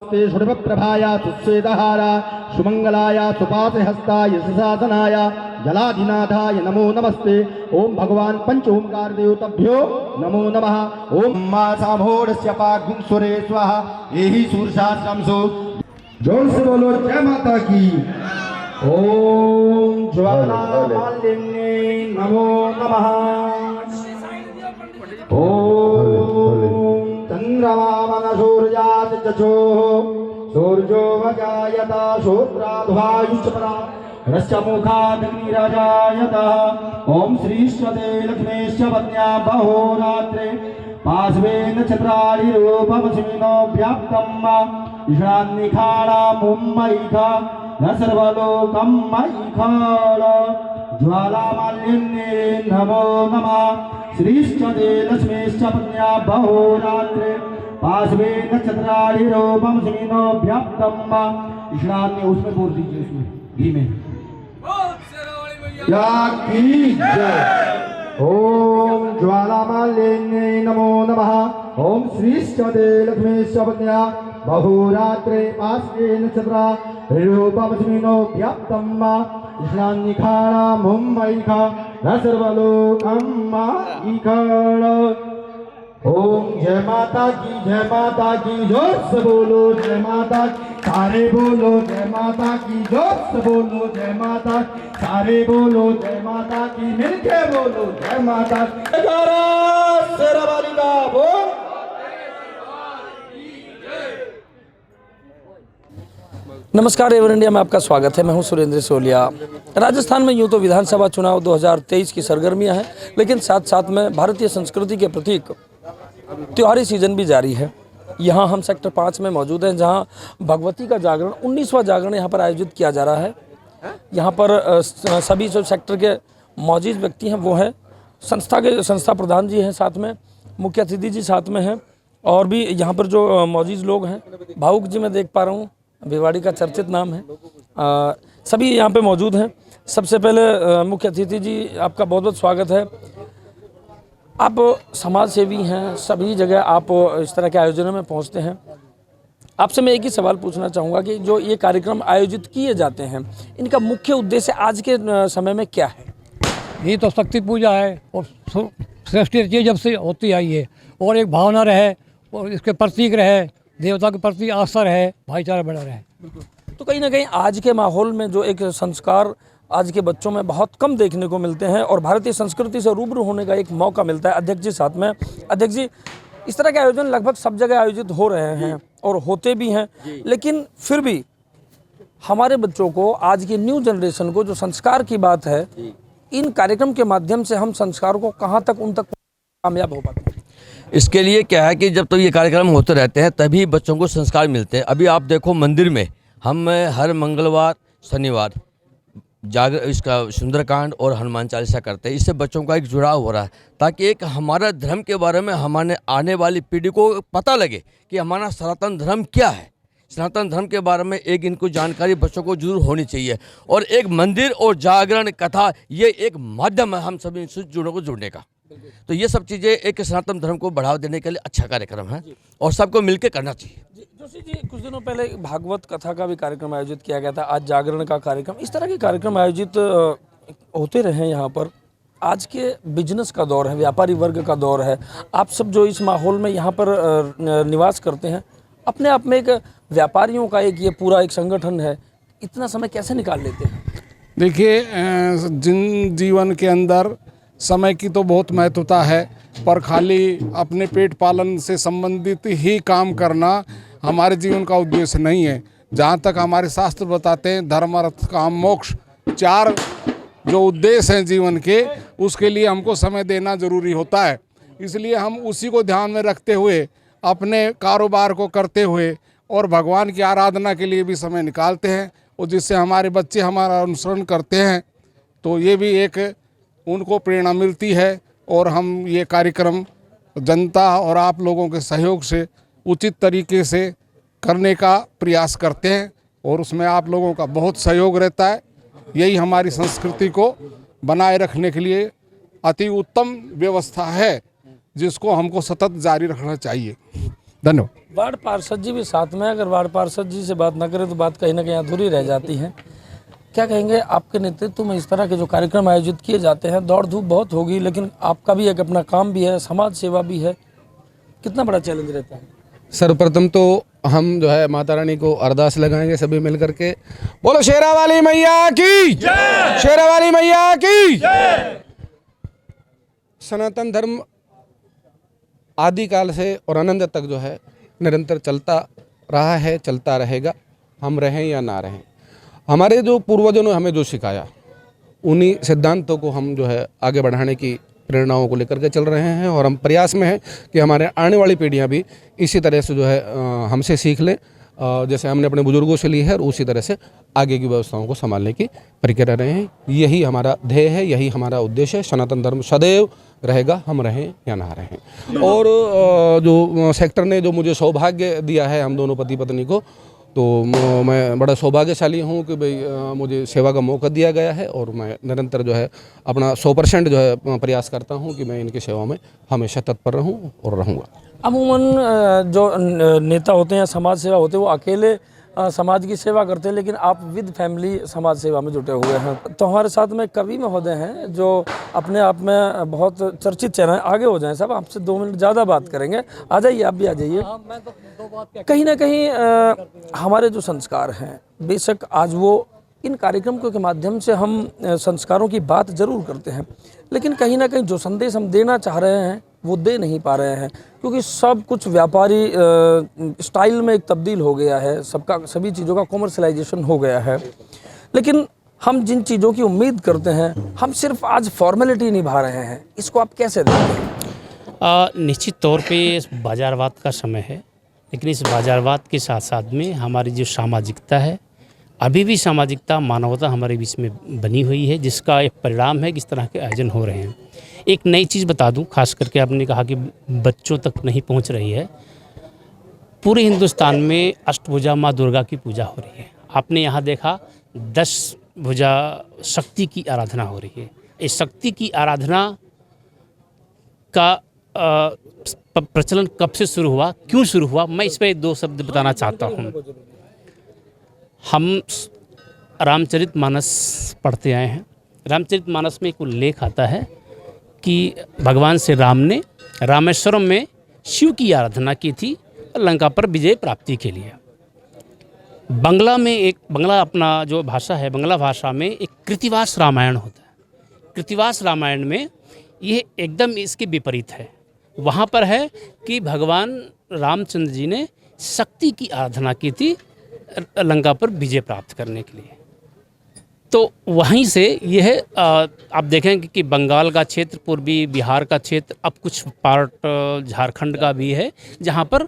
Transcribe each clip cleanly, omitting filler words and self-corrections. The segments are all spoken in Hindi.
नमस्ते सुरभप्रभाय सुश्वेतहार सुमंगलाय सुपाशहस्ताय सुशासनाय जलाधिनाथाय नमो नमस्ते। ओम भगवान पंच ओंकार देवताभ्यो नमो नमः। ओम मासामोरस्य पाग्निं सुरे स्वाहा एहि सूरशास्त्रमसु। जोर से बोलो जय माता की। ओम ज्वाला मालिन्ये नमो नमः। ओम चंद्रमा मन सूर्यात चचो सूर्यो वजायत शोत्राध्वायुष्परा रस्य मुखादग्निराजायत। ओम श्रीश्वते लक्ष्मीश्च पत्न्या बहोरात्रे पार्श्वेन छत्राणि रूपमस्मिनो व्याप्तम् ईशान्निखाणा मुम्मैखा न सर्वलोकं मैखाण। ज्वालामालिन्ये नमो नमः। श्रीश्चते लक्ष्मीश्च पत्न्या बहोरात्रे पार्श्वेन छत्राणि रूपमस्मिनो व्याप्तम् ईशान्य। उसमें बोल दीजिए, उसमें घी में या की जय। ओम ज्वालामालिन्ये नमो नमः। ओम श्रीश्चते लक्ष्मीश्च पत्न्या बहोरात्रे पार्श्वेन छत्राणि रूपमस्मिनो व्याप्तम् ईशान्निखाणा मुम्मैखा न सर्वलोकं मैखाण। ओम जय माता की, जय माता की, जोर से बोलो जय माता की, सारे बोलो जय माता की, जोर से बोलो जय माता की, सारे बोलो जय माता की, मिलके बोलो जय माता की। जयकारा शेरावाली का बोल। नमस्कार, एवर इंडिया में आपका स्वागत है। मैं हूं सुरेंद्र सोलिया। राजस्थान में यूं तो विधानसभा चुनाव 2023 की सरगर्मियां हैं, लेकिन साथ साथ में भारतीय संस्कृति के प्रतीक त्योहारी सीजन भी जारी है। यहां हम सेक्टर 5 में मौजूद हैं, जहां भगवती का जागरण 19वां जागरण यहां पर आयोजित किया जा रहा है। यहां पर सभी जो सेक्टर के मौजूद व्यक्ति हैं वो हैं संस्था प्रधान जी हैं, साथ में मुख्य अतिथि जी साथ में हैं, और भी यहाँ पर जो मौजूद लोग हैं। भावुक जी मैं देख पा रहा हूँ, भिवाड़ी का चर्चित नाम है। सभी यहाँ पे मौजूद हैं। सबसे पहले मुख्य अतिथि जी, आपका बहुत बहुत स्वागत है। आप समाज सेवी हैं, सभी जगह आप इस तरह के आयोजनों में पहुँचते हैं। आपसे मैं एक ही सवाल पूछना चाहूँगा कि जो ये कार्यक्रम आयोजित किए जाते हैं, इनका मुख्य उद्देश्य आज के समय में क्या है? ये तो शक्ति पूजा है और सृष्टि रची जब से होती आई है, और एक भावना रहे और इसके प्रतीक रहे, देवता के प्रति आस्था रहे, भाईचारा बड़ा रहे। तो कहीं ना कहीं आज के माहौल में जो एक संस्कार आज के बच्चों में बहुत कम देखने को मिलते हैं, और भारतीय संस्कृति से रूबरू होने का एक मौका मिलता है। अध्यक्ष जी साथ में। अध्यक्ष जी, इस तरह के आयोजन लगभग सब जगह आयोजित हो रहे हैं और होते भी हैं, लेकिन फिर भी हमारे बच्चों को, आज की न्यू जनरेशन को जो संस्कार की बात है, इन कार्यक्रम के माध्यम से हम संस्कार को कहाँ तक उन तक कामयाब हो पाते हैं? इसके लिए क्या है कि जब तक ये कार्यक्रम होते रहते हैं तभी बच्चों को संस्कार मिलते हैं। अभी आप देखो, मंदिर में हम हर मंगलवार शनिवार इसका सुंदरकांड और हनुमान चालीसा करते हैं। इससे बच्चों का एक जुड़ाव हो रहा है, ताकि एक हमारा धर्म के बारे में हमारे आने वाली पीढ़ी को पता लगे कि हमारा सनातन धर्म क्या है। सनातन धर्म के बारे में एक इनको जानकारी बच्चों को जरूर होनी चाहिए। और एक मंदिर और जागरण कथा, ये एक माध्यम है हम सभी से जुड़ने का। तो ये सब चीज़ें एक सनातन धर्म को बढ़ावा देने के लिए अच्छा कार्यक्रम है और सबको मिलकर करना चाहिए। जोशी जी, कुछ दिनों पहले भागवत कथा का भी कार्यक्रम आयोजित किया गया था, आज जागरण का कार्यक्रम। इस तरह के कार्यक्रम आयोजित होते रहे यहाँ पर। आज के बिजनेस का दौर है, व्यापारी वर्ग का दौर है। आप सब जो इस माहौल में यहाँ पर निवास करते हैं, अपने आप में एक व्यापारियों का एक ये पूरा एक संगठन है, इतना समय कैसे निकाल लेते हैं? देखिए, जिन जीवन के अंदर समय की तो बहुत महत्वता है, पर खाली अपने पेट पालन से संबंधित ही काम करना हमारे जीवन का उद्देश्य नहीं है। जहाँ तक हमारे शास्त्र बताते हैं, धर्म अर्थ काम मोक्ष, 4 जो उद्देश्य हैं जीवन के, उसके लिए हमको समय देना जरूरी होता है। इसलिए हम उसी को ध्यान में रखते हुए अपने कारोबार को करते हुए और भगवान की आराधना के लिए भी समय निकालते हैं, और जिससे हमारे बच्चे हमारा अनुसरण करते हैं, तो ये भी एक उनको प्रेरणा मिलती है। और हम ये कार्यक्रम जनता और आप लोगों के सहयोग से उचित तरीके से करने का प्रयास करते हैं, और उसमें आप लोगों का बहुत सहयोग रहता है। यही हमारी संस्कृति को बनाए रखने के लिए अति उत्तम व्यवस्था है, जिसको हमको सतत जारी रखना चाहिए। धन्यवाद। वार्ड पार्षद जी भी साथ में हैं। अगर वार्ड पार्षद जी से बात ना करें तो बात कहीं ना कहीं अधूरी रह जाती है। क्या कहेंगे, आपके नेतृत्व में इस तरह के जो कार्यक्रम आयोजित किए जाते हैं, दौड़ धूप बहुत होगी, लेकिन आपका भी एक अपना काम भी है, समाज सेवा भी है, कितना बड़ा चैलेंज रहता है? सर्वप्रथम तो हम जो है माता रानी को अरदास लगाएंगे सभी मिल करके, बोलो शेरा वाली मैया की जय, शेरा वाली मैया की जय। सनातन धर्म आदिकाल से और अनंत तक जो है निरंतर चलता रहा है, चलता रहेगा, हम रहें या ना रहें। हमारे जो पूर्वजों ने हमें जो सिखाया, उन्हीं सिद्धांतों को हम जो है आगे बढ़ाने की प्रेरणाओं को लेकर के चल रहे हैं, और हम प्रयास में हैं कि हमारे आने वाली पीढ़ियां भी इसी तरह से जो है हमसे सीख लें, जैसे हमने अपने बुजुर्गों से ली है, और उसी तरह से आगे की व्यवस्थाओं को संभालने की प्रक्रिया रहे हैं। यही हमारा ध्येय है, यही हमारा उद्देश्य है। सनातन धर्म सदैव रहेगा, हम रहें या ना रहें। और जो सेक्टर ने जो मुझे सौभाग्य दिया है हम दोनों पति पत्नी को, तो मैं बड़ा सौभाग्यशाली हूँ कि भाई मुझे सेवा का मौका दिया गया है, और मैं निरंतर जो है अपना 100% जो है प्रयास करता हूँ कि मैं इनकी सेवा में हमेशा तत्पर रहूँ और रहूँगा। अमूमन जो नेता होते हैं, समाज सेवा होते हैं, वो अकेले समाज की सेवा करते हैं, लेकिन आप विद फैमिली समाज सेवा में जुटे हुए हैं। तो हमारे साथ में कवि महोदय हैं जो अपने आप में बहुत चर्चित चेहरा है। आगे हो जाएं साहब, आपसे 2 मिनट ज़्यादा बात करेंगे। आ जाइए, आप भी आ जाइए। कहीं ना कहीं हमारे जो संस्कार हैं, बेशक आज वो इन कार्यक्रमों के माध्यम से हम संस्कारों की बात ज़रूर करते हैं, लेकिन कहीं ना कहीं जो संदेश हम देना चाह रहे हैं वो दे नहीं पा रहे हैं, क्योंकि सब कुछ व्यापारी स्टाइल में एक तब्दील हो गया है, सभी चीज़ों का कॉमर्शलाइजेशन हो गया है। लेकिन हम जिन चीज़ों की उम्मीद करते हैं, हम सिर्फ आज फॉर्मेलिटी निभा रहे हैं। इसको आप कैसे देखते हैं? निश्चित तौर पे बाजारवाद का समय है, लेकिन इस बाजारवाद के साथ साथ में हमारी जो सामाजिकता है, अभी भी सामाजिकता, मानवता हमारे बीच में बनी हुई है, जिसका एक परिणाम है कि इस तरह के आयोजन हो रहे हैं। एक नई चीज़ बता दूं, खास करके आपने कहा कि बच्चों तक नहीं पहुंच रही है। पूरे हिंदुस्तान में अष्टभुजा माँ दुर्गा की पूजा हो रही है। आपने यहाँ देखा 10 भुजा शक्ति की आराधना हो रही है। इस शक्ति की आराधना का प्रचलन कब से शुरू हुआ, क्यों शुरू हुआ, मैं इस पर 2 शब्द बताना चाहता हूँ। हम रामचरितमानस पढ़ते आए हैं। रामचरितमानस में एक उल्लेख आता है कि भगवान श्री राम ने रामेश्वरम में शिव की आराधना की थी लंका पर विजय प्राप्ति के लिए। बंगला अपना जो भाषा है, बंगला भाषा में एक कृतिवास रामायण होता है। कृतिवास रामायण में ये एकदम इसके विपरीत है। वहाँ पर है कि भगवान रामचंद्र जी ने शक्ति की आराधना की थी लंका पर विजय प्राप्त करने के लिए। तो वहीं से यह आप देखेंगे कि बंगाल का क्षेत्र, पूर्वी बिहार का क्षेत्र, अब कुछ पार्ट झारखंड का भी है, जहाँ पर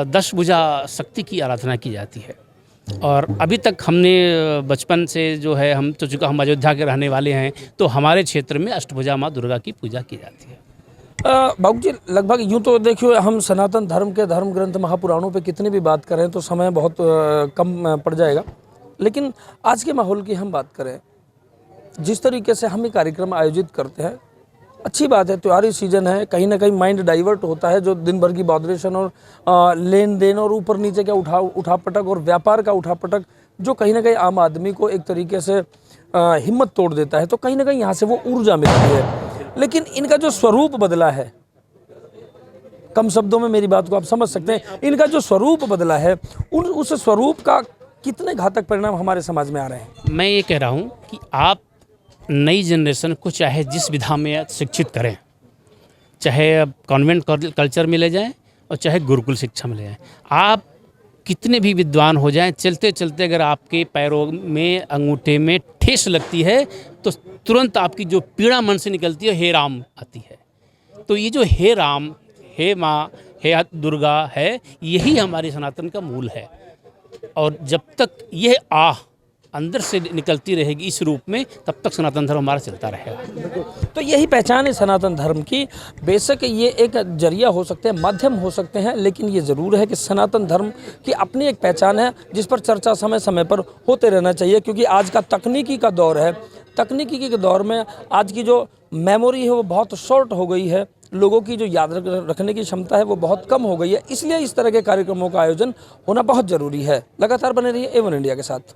10 भुजा शक्ति की आराधना की जाती है। और अभी तक हमने बचपन से जो है, हम तो चूँकि हम अयोध्या के रहने वाले हैं, तो हमारे क्षेत्र में अष्टभुजा माँ दुर्गा की पूजा की जाती है। बाबू जी, लगभग यूँ तो देखिए, हम सनातन धर्म के धर्म ग्रंथ महापुराणों पे कितनी भी बात करें तो समय बहुत कम पड़ जाएगा, लेकिन आज के माहौल की हम बात करें, जिस तरीके से हम ये कार्यक्रम आयोजित करते हैं, अच्छी बात है। त्योहारी सीजन है, कहीं ना कहीं माइंड डाइवर्ट होता है, जो दिन भर की बॉदरेशन और लेन देन और ऊपर नीचे का उठापटक और व्यापार का उठापटक, जो कहीं ना कहीं आम आदमी को एक तरीके से हिम्मत तोड़ देता है, तो कहीं ना कहीं यहाँ से वो ऊर्जा मिलती है। लेकिन इनका जो स्वरूप बदला है, कम शब्दों में मेरी बात को आप समझ सकते हैं, इनका जो स्वरूप बदला है, उस स्वरूप का कितने घातक परिणाम हमारे समाज में आ रहे हैं? मैं ये कह रहा हूँ कि आप नई जनरेशन को चाहे जिस विधा में शिक्षित करें, चाहे कॉन्वेंट कल्चर में ले जाएं और चाहे गुरुकुल शिक्षा में ले जाएं, आप कितने भी विद्वान हो जाएं, चलते चलते अगर आपके पैरों में, अंगूठे में ठेस लगती है तो तुरंत आपकी जो पीड़ा मन से निकलती है, हे राम आती है। तो ये जो हे राम, हे माँ, हे दुर्गा है, यही हमारे सनातन का मूल है। और जब तक यह आह अंदर से निकलती रहेगी इस रूप में, तब तक सनातन धर्म हमारा चलता रहेगा। तो यही पहचान है सनातन धर्म की। बेशक ये एक जरिया हो सकते हैं, माध्यम हो सकते हैं, लेकिन ये ज़रूर है कि सनातन धर्म की अपनी एक पहचान है, जिस पर चर्चा समय समय पर होते रहना चाहिए, क्योंकि आज का तकनीकी का दौर है। तकनीकी के दौर में आज की जो मेमोरी है वो बहुत शॉर्ट हो गई है, लोगों की जो याद रखने की क्षमता है वो बहुत कम हो गई है। इसलिए इस तरह के कार्यक्रमों का आयोजन होना बहुत ज़रूरी है। लगातार बने रहिए एवन इंडिया के साथ।